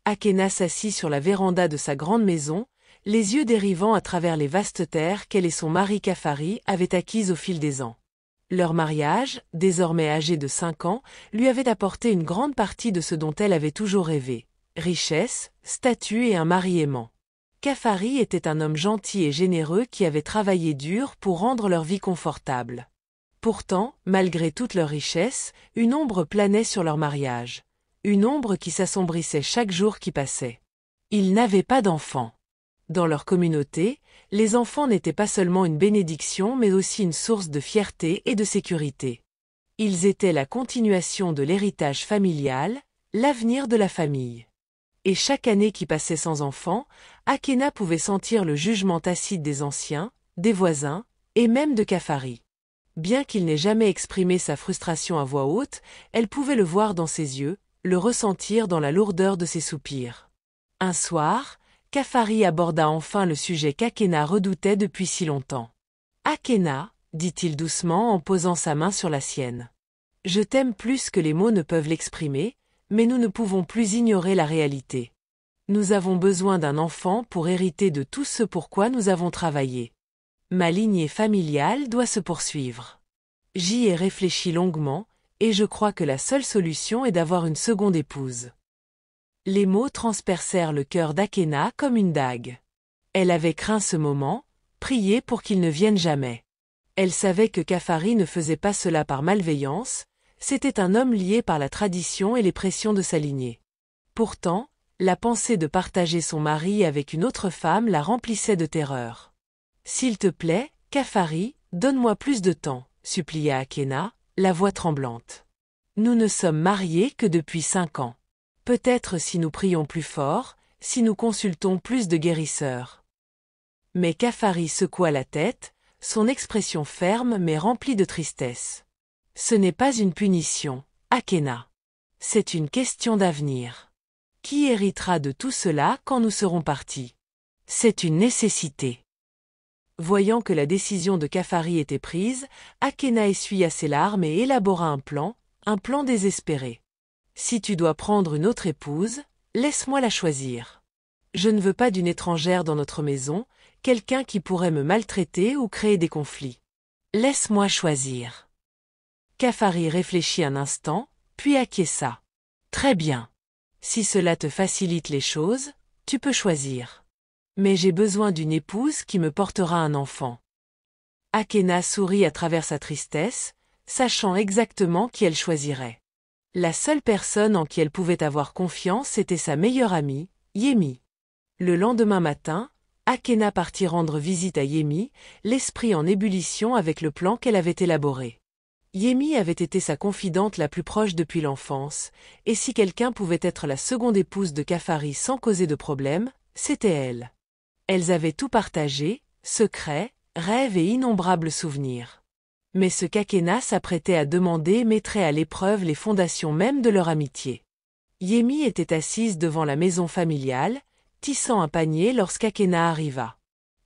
Akena s'assit sur la véranda de sa grande maison, les yeux dérivant à travers les vastes terres qu'elle et son mari Kafari avaient acquises au fil des ans. Leur mariage, désormais âgé de 5 ans, lui avait apporté une grande partie de ce dont elle avait toujours rêvé: richesse, statut et un mari aimant. Kafari était un homme gentil et généreux qui avait travaillé dur pour rendre leur vie confortable. Pourtant, malgré toute leur richesse, une ombre planait sur leur mariage. Une ombre qui s'assombrissait chaque jour qui passait. Ils n'avaient pas d'enfants. Dans leur communauté, les enfants n'étaient pas seulement une bénédiction mais aussi une source de fierté et de sécurité. Ils étaient la continuation de l'héritage familial, l'avenir de la famille. Et chaque année qui passait sans enfants, Akena pouvait sentir le jugement tacite des anciens, des voisins, et même de Kafari. Bien qu'il n'ait jamais exprimé sa frustration à voix haute, elle pouvait le voir dans ses yeux, le ressentir dans la lourdeur de ses soupirs. Un soir, Kafari aborda enfin le sujet qu'Akena redoutait depuis si longtemps. « Akena, dit-il doucement en posant sa main sur la sienne. Je t'aime plus que les mots ne peuvent l'exprimer, mais nous ne pouvons plus ignorer la réalité. Nous avons besoin d'un enfant pour hériter de tout ce pour quoi nous avons travaillé. Ma lignée familiale doit se poursuivre. J'y ai réfléchi longuement, et je crois que la seule solution est d'avoir une seconde épouse. » Les mots transpercèrent le cœur d'Akena comme une dague. Elle avait craint ce moment, prié pour qu'il ne vienne jamais. Elle savait que Kafari ne faisait pas cela par malveillance, c'était un homme lié par la tradition et les pressions de sa lignée. Pourtant, la pensée de partager son mari avec une autre femme la remplissait de terreur. « S'il te plaît, Kafari, donne-moi plus de temps, » supplia Akena, la voix tremblante. « Nous ne sommes mariés que depuis 5 ans. Peut-être si nous prions plus fort, si nous consultons plus de guérisseurs. » Mais Kafari secoua la tête, son expression ferme mais remplie de tristesse. « Ce n'est pas une punition, Akena. C'est une question d'avenir. Qui héritera de tout cela quand nous serons partis? C'est une nécessité. » Voyant que la décision de Kafari était prise, Akena essuya ses larmes et élabora un plan désespéré. « Si tu dois prendre une autre épouse, laisse-moi la choisir. Je ne veux pas d'une étrangère dans notre maison, quelqu'un qui pourrait me maltraiter ou créer des conflits. Laisse-moi choisir. » Kafari réfléchit un instant, puis acquiesça. « Très bien. Si cela te facilite les choses, tu peux choisir. Mais j'ai besoin d'une épouse qui me portera un enfant. » Akena sourit à travers sa tristesse, sachant exactement qui elle choisirait. La seule personne en qui elle pouvait avoir confiance était sa meilleure amie, Yemi. Le lendemain matin, Akena partit rendre visite à Yemi, l'esprit en ébullition avec le plan qu'elle avait élaboré. Yemi avait été sa confidente la plus proche depuis l'enfance, et si quelqu'un pouvait être la seconde épouse de Kafari sans causer de problème, c'était elle. Elles avaient tout partagé, secrets, rêves et innombrables souvenirs. Mais ce qu'Akena s'apprêtait à demander mettrait à l'épreuve les fondations même de leur amitié. Yemi était assise devant la maison familiale, tissant un panier lorsqu'Akena arriva.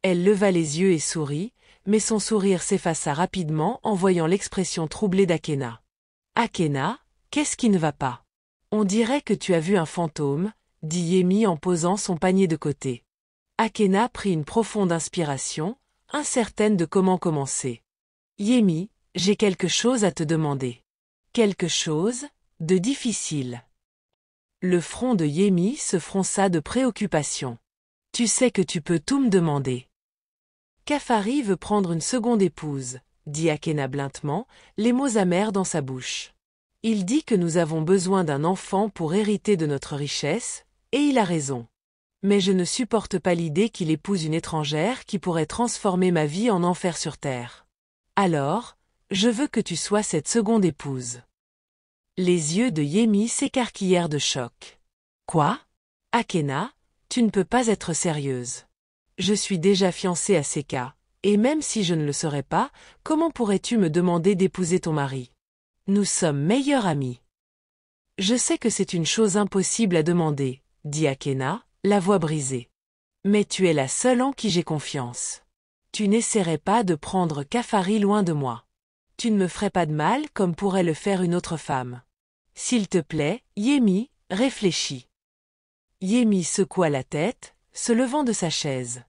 Elle leva les yeux et sourit, mais son sourire s'effaça rapidement en voyant l'expression troublée d'Akena. « Akena, qu'est-ce qui ne va pas? On dirait que tu as vu un fantôme, » dit Yemi en posant son panier de côté. Akena prit une profonde inspiration, incertaine de comment commencer. « Yemi, j'ai quelque chose à te demander. » « Quelque chose de difficile. » Le front de Yemi se fronça de préoccupation. « Tu sais que tu peux tout me demander. » « Kafari veut prendre une seconde épouse, » dit Akena blintement, les mots amers dans sa bouche. « Il dit que nous avons besoin d'un enfant pour hériter de notre richesse, et il a raison. Mais je ne supporte pas l'idée qu'il épouse une étrangère qui pourrait transformer ma vie en enfer sur terre. Alors, je veux que tu sois cette seconde épouse. » Les yeux de Yemi s'écarquillèrent de choc. « Quoi? Akena, tu ne peux pas être sérieuse. Je suis déjà fiancée à Seka, et même si je ne le serais pas, comment pourrais-tu me demander d'épouser ton mari? Nous sommes meilleurs amis. » « Je sais que c'est une chose impossible à demander, » dit Akena, la voix brisée. « Mais tu es la seule en qui j'ai confiance. Tu n'essaierais pas de prendre Kafari loin de moi. Tu ne me ferais pas de mal comme pourrait le faire une autre femme. S'il te plaît, Yemi, réfléchis. » Yemi secoua la tête, se levant de sa chaise.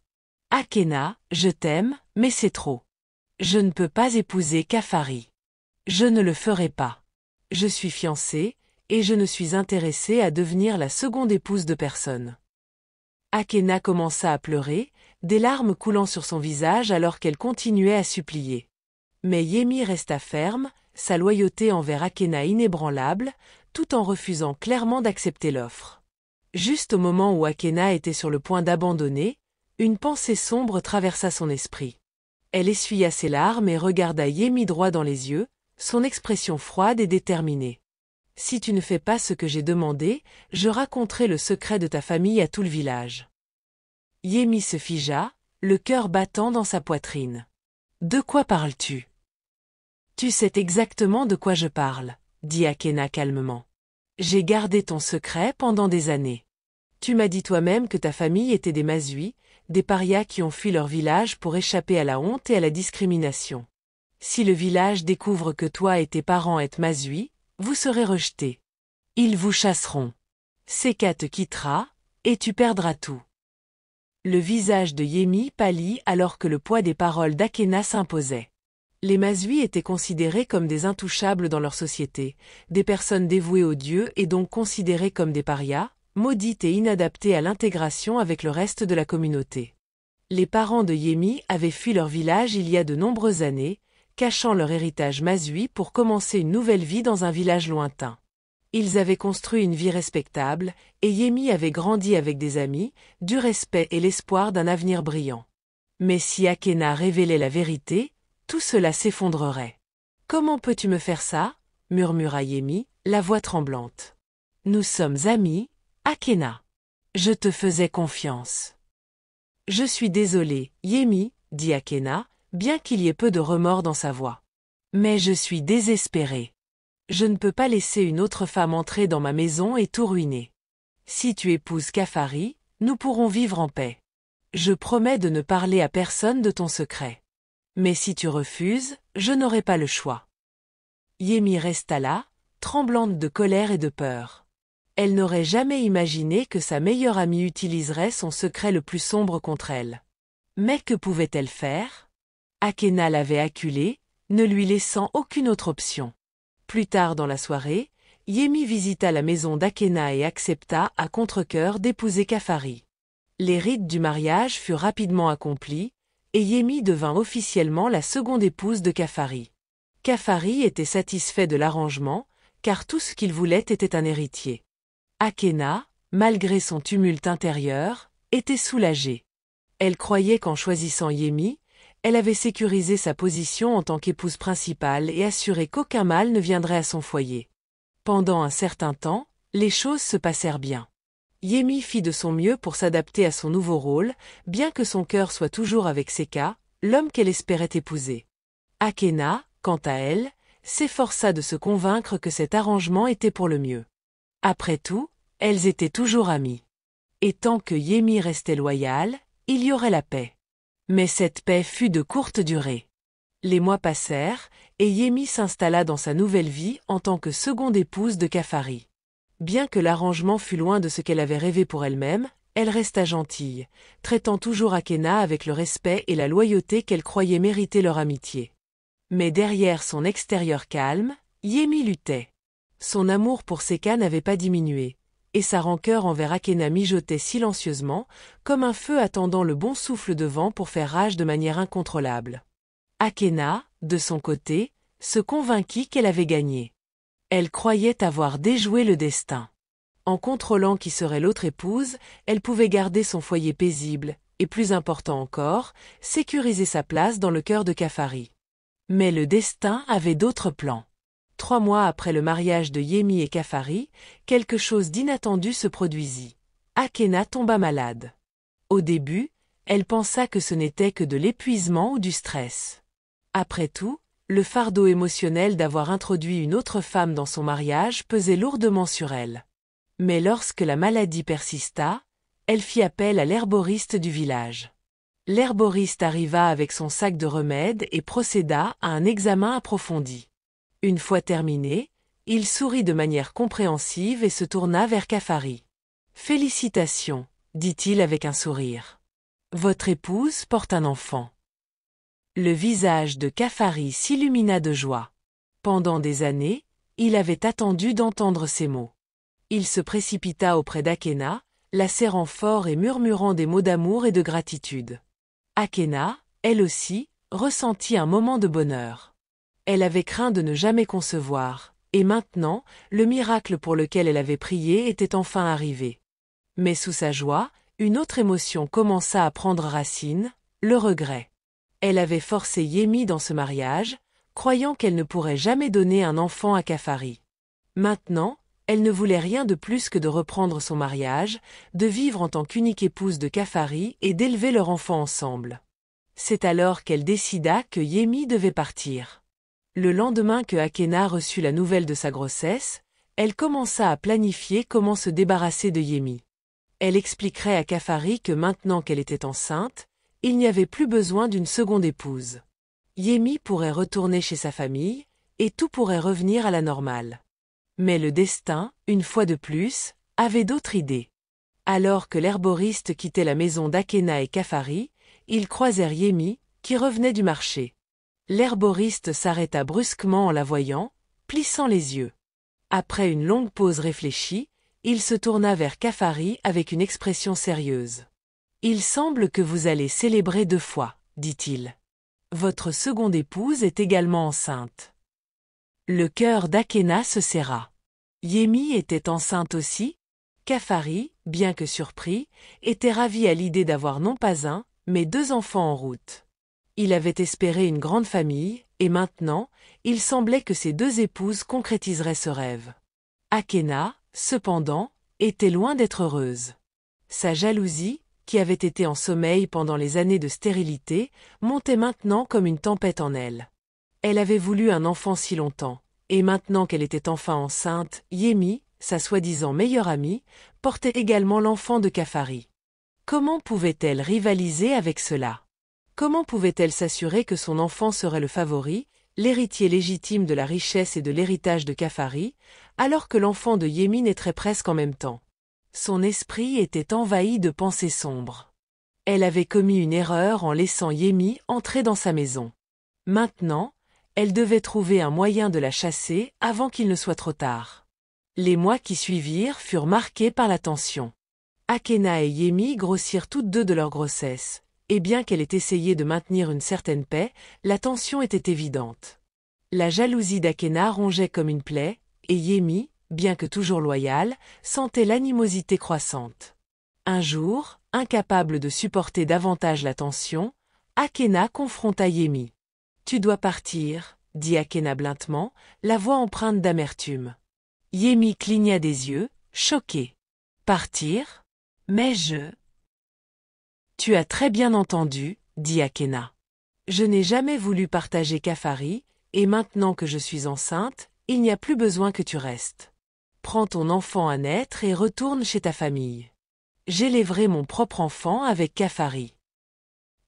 Akena, je t'aime, mais c'est trop. Je ne peux pas épouser Kafari. Je ne le ferai pas. Je suis fiancée, et je ne suis intéressée à devenir la seconde épouse de personne. Akena commença à pleurer, des larmes coulant sur son visage alors qu'elle continuait à supplier. Mais Yemi resta ferme, sa loyauté envers Akena inébranlable, tout en refusant clairement d'accepter l'offre. Juste au moment où Akena était sur le point d'abandonner, une pensée sombre traversa son esprit. Elle essuya ses larmes et regarda Yemi droit dans les yeux, son expression froide et déterminée. « Si tu ne fais pas ce que j'ai demandé, je raconterai le secret de ta famille à tout le village. » Yemi se figea, le cœur battant dans sa poitrine. « De quoi parles-tu ? » « Tu sais exactement de quoi je parle, » dit Akena calmement. « J'ai gardé ton secret pendant des années. Tu m'as dit toi-même que ta famille était des Masui, des parias qui ont fui leur village pour échapper à la honte et à la discrimination. Si le village découvre que toi et tes parents êtes Masui, vous serez rejetés. Ils vous chasseront. Seka te quittera, et tu perdras tout. » Le visage de Yemi pâlit alors que le poids des paroles d'Akena s'imposait. Les Masui étaient considérés comme des intouchables dans leur société, des personnes dévouées aux dieux et donc considérées comme des parias, maudites et inadaptées à l'intégration avec le reste de la communauté. Les parents de Yemi avaient fui leur village il y a de nombreuses années, cachant leur héritage Masui pour commencer une nouvelle vie dans un village lointain. Ils avaient construit une vie respectable, et Yemi avait grandi avec des amis, du respect et l'espoir d'un avenir brillant. Mais si Akena révélait la vérité, tout cela s'effondrerait. « Comment peux-tu me faire ça ?» murmura Yemi, la voix tremblante. « Nous sommes amis, Akena. Je te faisais confiance. »« Je suis désolé, Yemi, » dit Akena, bien qu'il y ait peu de remords dans sa voix. « Mais je suis désespéré. Je ne peux pas laisser une autre femme entrer dans ma maison et tout ruiner. Si tu épouses Kafari, nous pourrons vivre en paix. Je promets de ne parler à personne de ton secret. Mais si tu refuses, je n'aurai pas le choix. » Yemi resta là, tremblante de colère et de peur. Elle n'aurait jamais imaginé que sa meilleure amie utiliserait son secret le plus sombre contre elle. Mais que pouvait-elle faire ? Akena l'avait acculée, ne lui laissant aucune autre option. Plus tard dans la soirée, Yemi visita la maison d'Akena et accepta à contre-cœur d'épouser Kafari. Les rites du mariage furent rapidement accomplis, et Yemi devint officiellement la seconde épouse de Kafari. Kafari était satisfait de l'arrangement, car tout ce qu'il voulait était un héritier. Akena, malgré son tumulte intérieur, était soulagée. Elle croyait qu'en choisissant Yemi, elle avait sécurisé sa position en tant qu'épouse principale et assuré qu'aucun mal ne viendrait à son foyer. Pendant un certain temps, les choses se passèrent bien. Yemi fit de son mieux pour s'adapter à son nouveau rôle, bien que son cœur soit toujours avec Seka, l'homme qu'elle espérait épouser. Akena, quant à elle, s'efforça de se convaincre que cet arrangement était pour le mieux. Après tout, elles étaient toujours amies. Et tant que Yemi restait loyale, il y aurait la paix. Mais cette paix fut de courte durée. Les mois passèrent, et Yemi s'installa dans sa nouvelle vie en tant que seconde épouse de Kafari. Bien que l'arrangement fût loin de ce qu'elle avait rêvé pour elle-même, elle resta gentille, traitant toujours Akena avec le respect et la loyauté qu'elle croyait mériter leur amitié. Mais derrière son extérieur calme, Yemi luttait. Son amour pour Seka n'avait pas diminué, et sa rancœur envers Akena mijotait silencieusement, comme un feu attendant le bon souffle de vent pour faire rage de manière incontrôlable. Akena, de son côté, se convainquit qu'elle avait gagné. Elle croyait avoir déjoué le destin. En contrôlant qui serait l'autre épouse, elle pouvait garder son foyer paisible, et plus important encore, sécuriser sa place dans le cœur de Kafari. Mais le destin avait d'autres plans. 3 mois après le mariage de Yemi et Kafari, quelque chose d'inattendu se produisit. Akena tomba malade. Au début, elle pensa que ce n'était que de l'épuisement ou du stress. Après tout, le fardeau émotionnel d'avoir introduit une autre femme dans son mariage pesait lourdement sur elle. Mais lorsque la maladie persista, elle fit appel à l'herboriste du village. L'herboriste arriva avec son sac de remèdes et procéda à un examen approfondi. Une fois terminé, il sourit de manière compréhensive et se tourna vers Kafari. Félicitations, dit-il avec un sourire. Votre épouse porte un enfant. Le visage de Kafari s'illumina de joie. Pendant des années, il avait attendu d'entendre ces mots. Il se précipita auprès d'Akena, la serrant fort et murmurant des mots d'amour et de gratitude. Akena, elle aussi, ressentit un moment de bonheur. Elle avait craint de ne jamais concevoir, et maintenant, le miracle pour lequel elle avait prié était enfin arrivé. Mais sous sa joie, une autre émotion commença à prendre racine, le regret. Elle avait forcé Yemi dans ce mariage, croyant qu'elle ne pourrait jamais donner un enfant à Kafari. Maintenant, elle ne voulait rien de plus que de reprendre son mariage, de vivre en tant qu'unique épouse de Kafari et d'élever leur enfant ensemble. C'est alors qu'elle décida que Yemi devait partir. Le lendemain que Akena reçut la nouvelle de sa grossesse, elle commença à planifier comment se débarrasser de Yemi. Elle expliquerait à Kafari que maintenant qu'elle était enceinte, il n'y avait plus besoin d'une seconde épouse. Yemi pourrait retourner chez sa famille, et tout pourrait revenir à la normale. Mais le destin, une fois de plus, avait d'autres idées. Alors que l'herboriste quittait la maison d'Akena et Kafari, ils croisèrent Yemi, qui revenait du marché. L'herboriste s'arrêta brusquement en la voyant, plissant les yeux. Après une longue pause réfléchie, il se tourna vers Kafari avec une expression sérieuse. « Il semble que vous allez célébrer 2 fois, dit-il. Votre seconde épouse est également enceinte. » Le cœur d'Akena se serra. Yemi était enceinte aussi. Kafari, bien que surpris, était ravi à l'idée d'avoir non pas un, mais 2 enfants en route. Il avait espéré une grande famille, et maintenant, il semblait que ses 2 épouses concrétiseraient ce rêve. Akena, cependant, était loin d'être heureuse. Sa jalousie, qui avait été en sommeil pendant les années de stérilité, montait maintenant comme une tempête en elle. Elle avait voulu un enfant si longtemps, et maintenant qu'elle était enfin enceinte, Yemi, sa soi-disant meilleure amie, portait également l'enfant de Kafari. Comment pouvait-elle rivaliser avec cela? Comment pouvait-elle s'assurer que son enfant serait le favori, l'héritier légitime de la richesse et de l'héritage de Kafari, alors que l'enfant de Yemi naîtrait presque en même temps? Son esprit était envahi de pensées sombres. Elle avait commis une erreur en laissant Yemi entrer dans sa maison. Maintenant, elle devait trouver un moyen de la chasser avant qu'il ne soit trop tard. Les mois qui suivirent furent marqués par la tension. Akena et Yemi grossirent toutes 2 de leur grossesse, et bien qu'elle ait essayé de maintenir une certaine paix, la tension était évidente. La jalousie d'Akena rongeait comme une plaie, et Yemi, bien que toujours loyale, sentait l'animosité croissante. Un jour, incapable de supporter davantage la tension, Akena confronta Yemi. « Tu dois partir, » dit Akena blindement, la voix empreinte d'amertume. Yemi cligna des yeux, choqué. « Partir? Mais je... » « Tu as très bien entendu, » dit Akena. « Je n'ai jamais voulu partager Kafari, et maintenant que je suis enceinte, il n'y a plus besoin que tu restes. Prends ton enfant à naître et retourne chez ta famille. J'élèverai mon propre enfant avec Kafari. »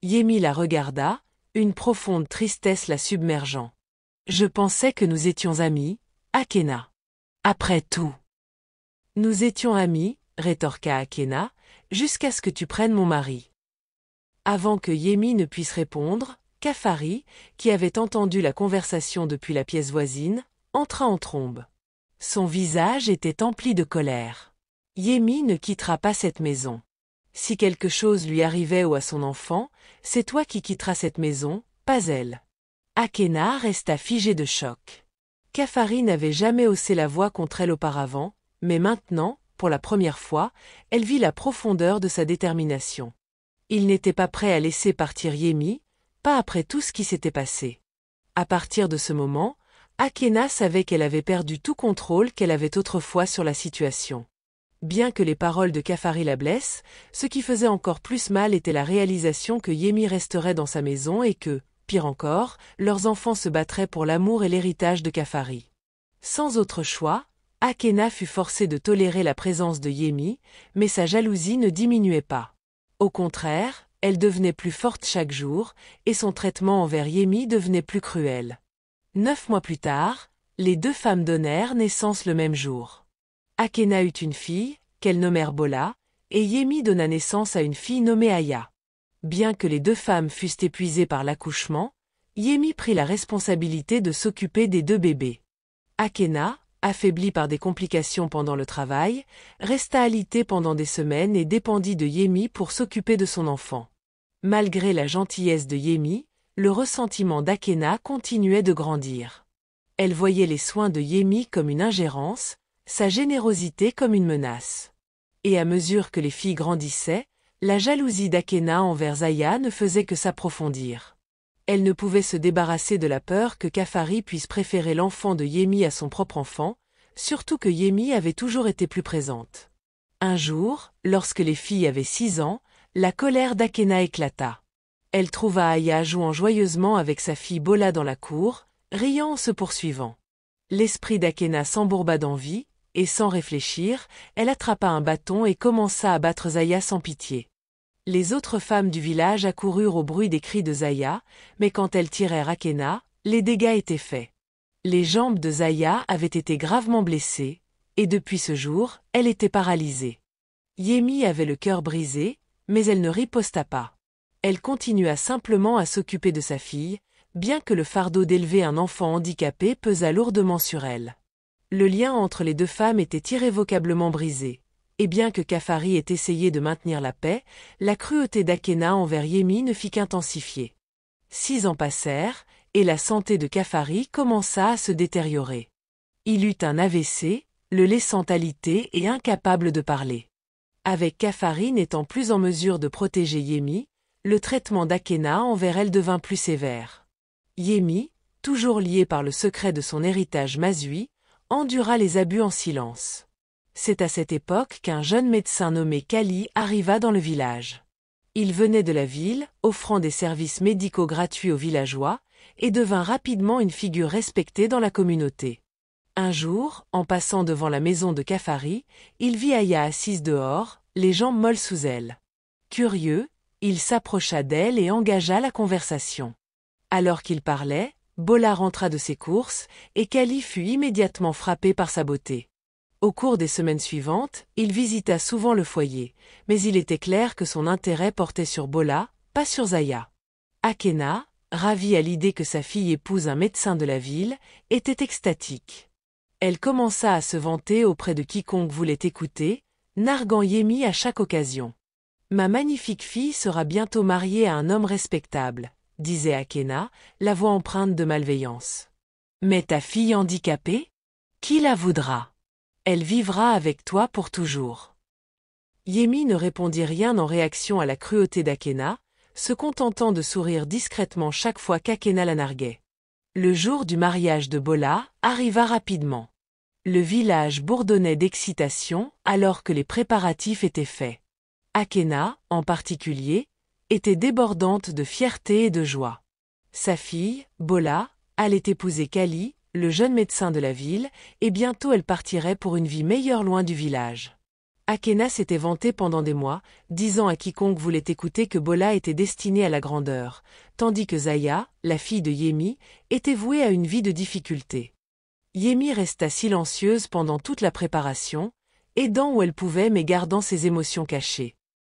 Yemi la regarda, une profonde tristesse la submergeant. « Je pensais que nous étions amis, Akena. »« Après tout. »« Nous étions amis, » rétorqua Akena, « jusqu'à ce que tu prennes mon mari. » Avant que Yemi ne puisse répondre, Kafari, qui avait entendu la conversation depuis la pièce voisine, entra en trombe. Son visage était empli de colère. Yemi ne quittera pas cette maison. Si quelque chose lui arrivait ou à son enfant, c'est toi qui quitteras cette maison, pas elle. Akena resta figée de choc. Kafari n'avait jamais haussé la voix contre elle auparavant, mais maintenant, pour la première fois, elle vit la profondeur de sa détermination. Il n'était pas prêt à laisser partir Yemi, pas après tout ce qui s'était passé. À partir de ce moment, Akena savait qu'elle avait perdu tout contrôle qu'elle avait autrefois sur la situation. Bien que les paroles de Kafari la blessent, ce qui faisait encore plus mal était la réalisation que Yemi resterait dans sa maison et que, pire encore, leurs enfants se battraient pour l'amour et l'héritage de Kafari. Sans autre choix, Akena fut forcée de tolérer la présence de Yemi, mais sa jalousie ne diminuait pas. Au contraire, elle devenait plus forte chaque jour, et son traitement envers Yemi devenait plus cruel. 9 mois plus tard, les 2 femmes donnèrent naissance le même jour. Akena eut une fille, qu'elles nommèrent Bola, et Yemi donna naissance à une fille nommée Aya. Bien que les deux femmes fussent épuisées par l'accouchement, Yemi prit la responsabilité de s'occuper des deux bébés. Akena, affaiblie par des complications pendant le travail, resta alitée pendant des semaines et dépendit de Yemi pour s'occuper de son enfant. Malgré la gentillesse de Yemi, le ressentiment d'Akena continuait de grandir. Elle voyait les soins de Yemi comme une ingérence, sa générosité comme une menace. Et à mesure que les filles grandissaient, la jalousie d'Akena envers Zaya ne faisait que s'approfondir. Elle ne pouvait se débarrasser de la peur que Kafari puisse préférer l'enfant de Yemi à son propre enfant, surtout que Yemi avait toujours été plus présente. Un jour, lorsque les filles avaient 6 ans, la colère d'Akena éclata. Elle trouva Aya jouant joyeusement avec sa fille Bola dans la cour, riant en se poursuivant. L'esprit d'Akena s'embourba d'envie, et sans réfléchir, elle attrapa un bâton et commença à battre Zaya sans pitié. Les autres femmes du village accoururent au bruit des cris de Zaya, mais quand elles tirèrent Akena, les dégâts étaient faits. Les jambes de Zaya avaient été gravement blessées, et depuis ce jour, elle était paralysée. Yemi avait le cœur brisé, mais elle ne riposta pas. Elle continua simplement à s'occuper de sa fille, bien que le fardeau d'élever un enfant handicapé pesât lourdement sur elle. Le lien entre les deux femmes était irrévocablement brisé. Et bien que Kafari ait essayé de maintenir la paix, la cruauté d'Akena envers Yemi ne fit qu'intensifier. 6 ans passèrent, et la santé de Kafari commença à se détériorer. Il eut un AVC, le laissant alité et incapable de parler. Avec Kafari n'étant plus en mesure de protéger Yemi, le traitement d'Akena envers elle devint plus sévère. Yemi, toujours liée par le secret de son héritage Mazui, endura les abus en silence. C'est à cette époque qu'un jeune médecin nommé Kali arriva dans le village. Il venait de la ville, offrant des services médicaux gratuits aux villageois, et devint rapidement une figure respectée dans la communauté. Un jour, en passant devant la maison de Kafari, il vit Aya assise dehors, les jambes molles sous elle. Curieux, il s'approcha d'elle et engagea la conversation. Alors qu'il parlait, Bola rentra de ses courses, et Kali fut immédiatement frappé par sa beauté. Au cours des semaines suivantes, il visita souvent le foyer, mais il était clair que son intérêt portait sur Bola, pas sur Zaya. Akena, ravie à l'idée que sa fille épouse un médecin de la ville, était extatique. Elle commença à se vanter auprès de quiconque voulait écouter, narguant Yemi à chaque occasion. « Ma magnifique fille sera bientôt mariée à un homme respectable », disait Akena, la voix empreinte de malveillance. « Mais ta fille handicapée ? Qui la voudra ? Elle vivra avec toi pour toujours. » Yemi ne répondit rien en réaction à la cruauté d'Akena, se contentant de sourire discrètement chaque fois qu'Akena la narguait. Le jour du mariage de Bola arriva rapidement. Le village bourdonnait d'excitation alors que les préparatifs étaient faits. Akena, en particulier, était débordante de fierté et de joie. Sa fille, Bola, allait épouser Kali, le jeune médecin de la ville, et bientôt elle partirait pour une vie meilleure loin du village. Akena s'était vantée pendant des mois, disant à quiconque voulait écouter que Bola était destinée à la grandeur, tandis que Zaya, la fille de Yemi, était vouée à une vie de difficulté. Yemi resta silencieuse pendant toute la préparation, aidant où elle pouvait mais gardant ses émotions cachées.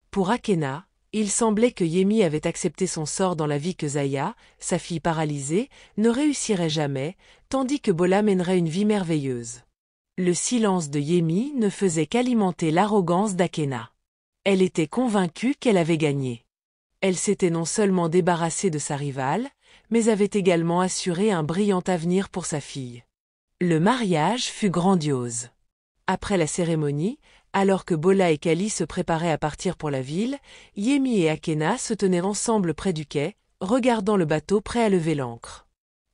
Pour Akena, il semblait que Yemi avait accepté son sort dans la vie que Zaya, sa fille paralysée, ne réussirait jamais, tandis que Bola mènerait une vie merveilleuse. Le silence de Yemi ne faisait qu'alimenter l'arrogance d'Akena. Elle était convaincue qu'elle avait gagné. Elle s'était non seulement débarrassée de sa rivale, mais avait également assuré un brillant avenir pour sa fille. Le mariage fut grandiose. Après la cérémonie, alors que Bola et Kali se préparaient à partir pour la ville, Yemi et Akena se tenaient ensemble près du quai, regardant le bateau prêt à lever l'ancre.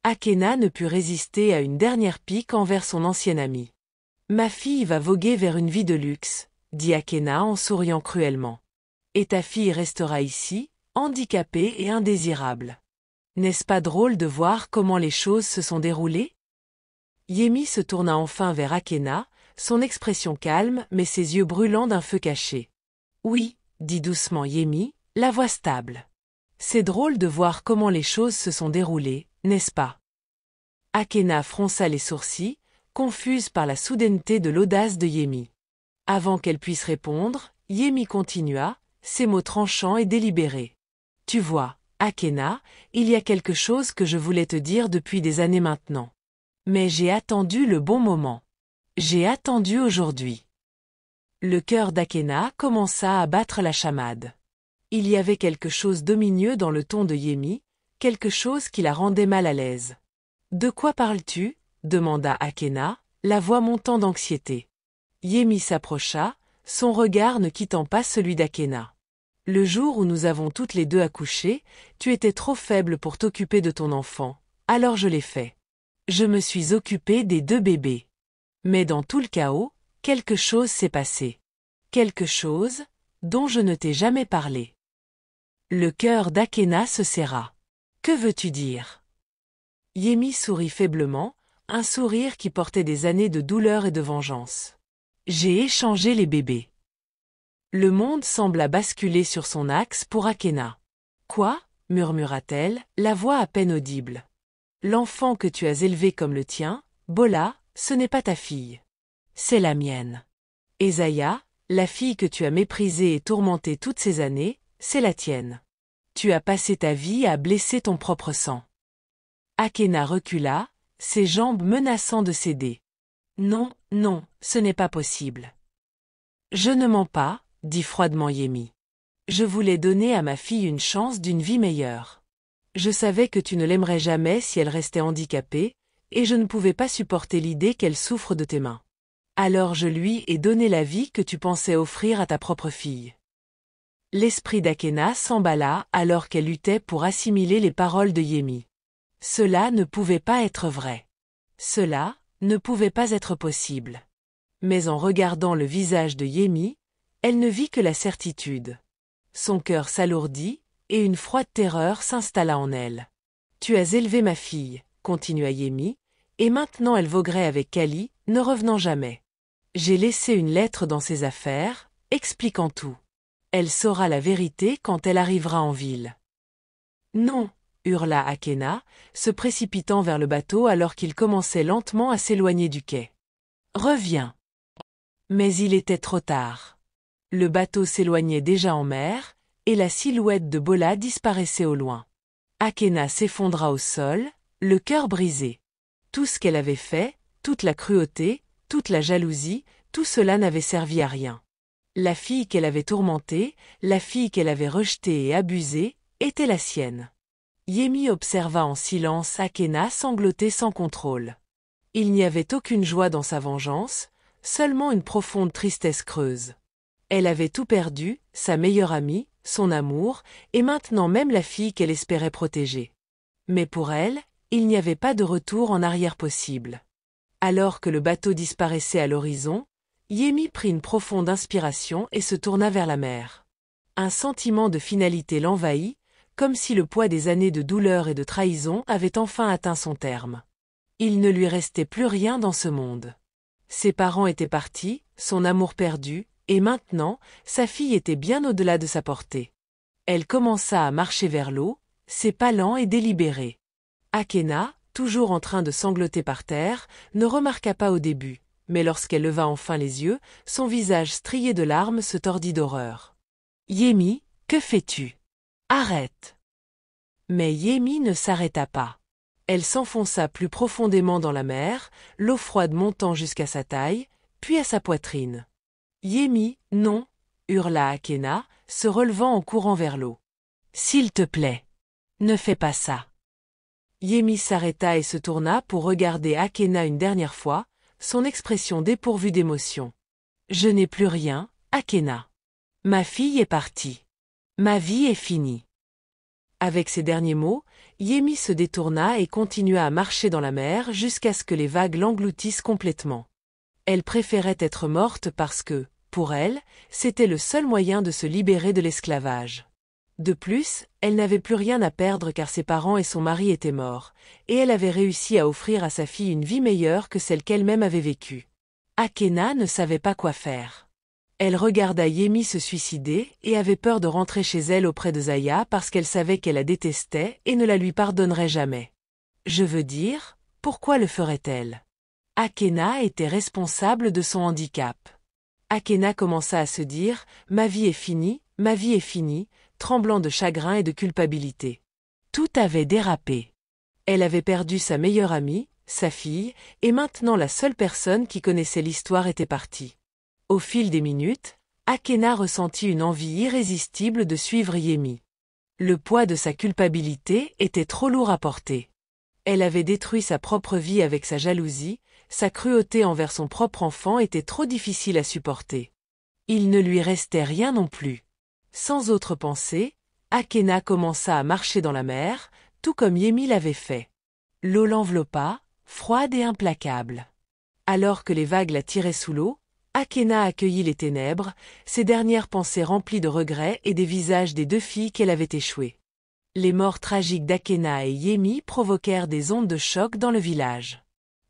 Akena ne put résister à une dernière pique envers son ancienne amie. « Ma fille va voguer vers une vie de luxe, » dit Akena en souriant cruellement. « Et ta fille restera ici, handicapée et indésirable. N'est-ce pas drôle de voir comment les choses se sont déroulées ?» Yemi se tourna enfin vers Akena, son expression calme mais ses yeux brûlants d'un feu caché. « Oui, » dit doucement Yemi, la voix stable. « C'est drôle de voir comment les choses se sont déroulées, n'est-ce pas ?» Akena fronça les sourcils, confuse par la soudaineté de l'audace de Yemi. Avant qu'elle puisse répondre, Yemi continua, ses mots tranchants et délibérés. Tu vois, Akena, il y a quelque chose que je voulais te dire depuis des années maintenant. Mais j'ai attendu le bon moment. J'ai attendu aujourd'hui. Le cœur d'Akena commença à battre la chamade. Il y avait quelque chose d'omineux dans le ton de Yemi, quelque chose qui la rendait mal à l'aise. De quoi parles-tu? Demanda Akena, la voix montant d'anxiété. Yemi s'approcha, son regard ne quittant pas celui d'Akena. Le jour où nous avons toutes les deux accouché, tu étais trop faible pour t'occuper de ton enfant, alors je l'ai fait. Je me suis occupée des 2 bébés. Mais dans tout le chaos, quelque chose s'est passé. Quelque chose dont je ne t'ai jamais parlé. Le cœur d'Akena se serra. Que veux-tu dire? Yemi sourit faiblement, un sourire qui portait des années de douleur et de vengeance. J'ai échangé les bébés. Le monde sembla basculer sur son axe pour Akena. Quoi? Murmura-t-elle, la voix à peine audible. L'enfant que tu as élevé comme le tien, Bola, ce n'est pas ta fille. C'est la mienne. Esaïa, la fille que tu as méprisée et tourmentée toutes ces années, c'est la tienne. Tu as passé ta vie à blesser ton propre sang. Akena recula, ses jambes menaçant de céder. Non, non, ce n'est pas possible. Je ne mens pas, dit froidement Yemi. Je voulais donner à ma fille une chance d'une vie meilleure. Je savais que tu ne l'aimerais jamais si elle restait handicapée, et je ne pouvais pas supporter l'idée qu'elle souffre de tes mains. Alors je lui ai donné la vie que tu pensais offrir à ta propre fille. L'esprit d'Akena s'emballa alors qu'elle luttait pour assimiler les paroles de Yemi. Cela ne pouvait pas être vrai. Cela ne pouvait pas être possible. Mais en regardant le visage de Yemi, elle ne vit que la certitude. Son cœur s'alourdit, et une froide terreur s'installa en elle. Tu as élevé ma fille, continua Yemi, et maintenant elle voguerait avec Kali, ne revenant jamais. J'ai laissé une lettre dans ses affaires, expliquant tout. Elle saura la vérité quand elle arrivera en ville. Non, hurla Akena, se précipitant vers le bateau alors qu'il commençait lentement à s'éloigner du quai. Reviens. Mais il était trop tard. Le bateau s'éloignait déjà en mer, et la silhouette de Bola disparaissait au loin. Akena s'effondra au sol, le cœur brisé. Tout ce qu'elle avait fait, toute la cruauté, toute la jalousie, tout cela n'avait servi à rien. La fille qu'elle avait tourmentée, la fille qu'elle avait rejetée et abusée, était la sienne. Yemi observa en silence Akena sangloter sans contrôle. Il n'y avait aucune joie dans sa vengeance, seulement une profonde tristesse creuse. Elle avait tout perdu, sa meilleure amie, son amour, et maintenant même la fille qu'elle espérait protéger. Mais pour elle, il n'y avait pas de retour en arrière possible. Alors que le bateau disparaissait à l'horizon, Yemi prit une profonde inspiration et se tourna vers la mer. Un sentiment de finalité l'envahit, comme si le poids des années de douleur et de trahison avait enfin atteint son terme. Il ne lui restait plus rien dans ce monde. Ses parents étaient partis, son amour perdu, et maintenant, sa fille était bien au-delà de sa portée. Elle commença à marcher vers l'eau, ses pas lents et délibérés. Akena, toujours en train de sangloter par terre, ne remarqua pas au début, mais lorsqu'elle leva enfin les yeux, son visage strié de larmes se tordit d'horreur. « Yemi, que fais-tu? Arrête !» Mais Yemi ne s'arrêta pas. Elle s'enfonça plus profondément dans la mer, l'eau froide montant jusqu'à sa taille, puis à sa poitrine. « Yemi, non !» hurla Akena, se relevant en courant vers l'eau. « S'il te plaît, ne fais pas ça !» Yemi s'arrêta et se tourna pour regarder Akena une dernière fois, son expression dépourvue d'émotion. « Je n'ai plus rien, Akena. Ma fille est partie. Ma vie est finie. » Avec ces derniers mots, Yemi se détourna et continua à marcher dans la mer jusqu'à ce que les vagues l'engloutissent complètement. Elle préférait être morte parce que, pour elle, c'était le seul moyen de se libérer de l'esclavage. De plus, elle n'avait plus rien à perdre car ses parents et son mari étaient morts, et elle avait réussi à offrir à sa fille une vie meilleure que celle qu'elle-même avait vécue. Akena ne savait pas quoi faire. Elle regarda Yemi se suicider et avait peur de rentrer chez elle auprès de Zaya parce qu'elle savait qu'elle la détestait et ne la lui pardonnerait jamais. Je veux dire, pourquoi le ferait-elle? Akena était responsable de son handicap. Akena commença à se dire « Ma vie est finie, ma vie est finie », tremblant de chagrin et de culpabilité. Tout avait dérapé. Elle avait perdu sa meilleure amie, sa fille, et maintenant la seule personne qui connaissait l'histoire était partie. Au fil des minutes, Akena ressentit une envie irrésistible de suivre Yemi. Le poids de sa culpabilité était trop lourd à porter. Elle avait détruit sa propre vie avec sa jalousie, sa cruauté envers son propre enfant était trop difficile à supporter. Il ne lui restait rien non plus. Sans autre pensée, Akena commença à marcher dans la mer, tout comme Yemi l'avait fait. L'eau l'enveloppa, froide et implacable. Alors que les vagues la tiraient sous l'eau, Akena accueillit les ténèbres, ses dernières pensées remplies de regrets et des visages des deux filles qu'elle avait échouées. Les morts tragiques d'Akena et Yemi provoquèrent des ondes de choc dans le village.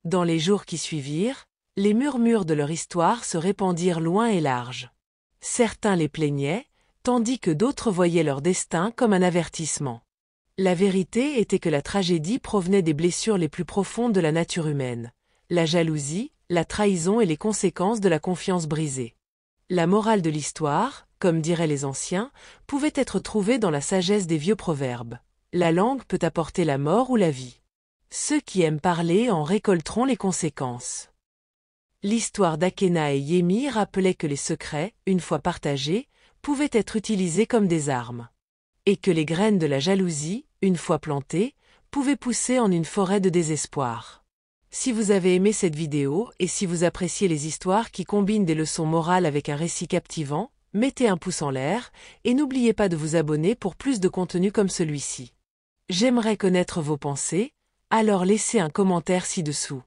Dans les jours qui suivirent, les murmures de leur histoire se répandirent loin et large. Certains les plaignaient, tandis que d'autres voyaient leur destin comme un avertissement. La vérité était que la tragédie provenait des blessures les plus profondes de la nature humaine, la jalousie, la trahison et les conséquences de la confiance brisée. La morale de l'histoire, comme diraient les anciens, pouvait être trouvée dans la sagesse des vieux proverbes. La langue peut apporter la mort ou la vie. Ceux qui aiment parler en récolteront les conséquences. L'histoire d'Akena et Yemi rappelait que les secrets, une fois partagés, pouvaient être utilisés comme des armes. Et que les graines de la jalousie, une fois plantées, pouvaient pousser en une forêt de désespoir. Si vous avez aimé cette vidéo et si vous appréciez les histoires qui combinent des leçons morales avec un récit captivant, mettez un pouce en l'air et n'oubliez pas de vous abonner pour plus de contenu comme celui-ci. J'aimerais connaître vos pensées, alors laissez un commentaire ci-dessous.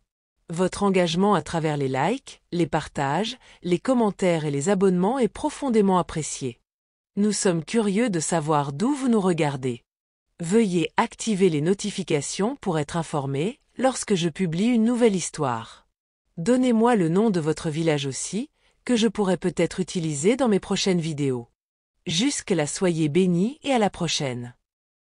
Votre engagement à travers les likes, les partages, les commentaires et les abonnements est profondément apprécié. Nous sommes curieux de savoir d'où vous nous regardez. Veuillez activer les notifications pour être informé lorsque je publie une nouvelle histoire. Donnez-moi le nom de votre village aussi, que je pourrais peut-être utiliser dans mes prochaines vidéos. Jusque-là, soyez bénis et à la prochaine.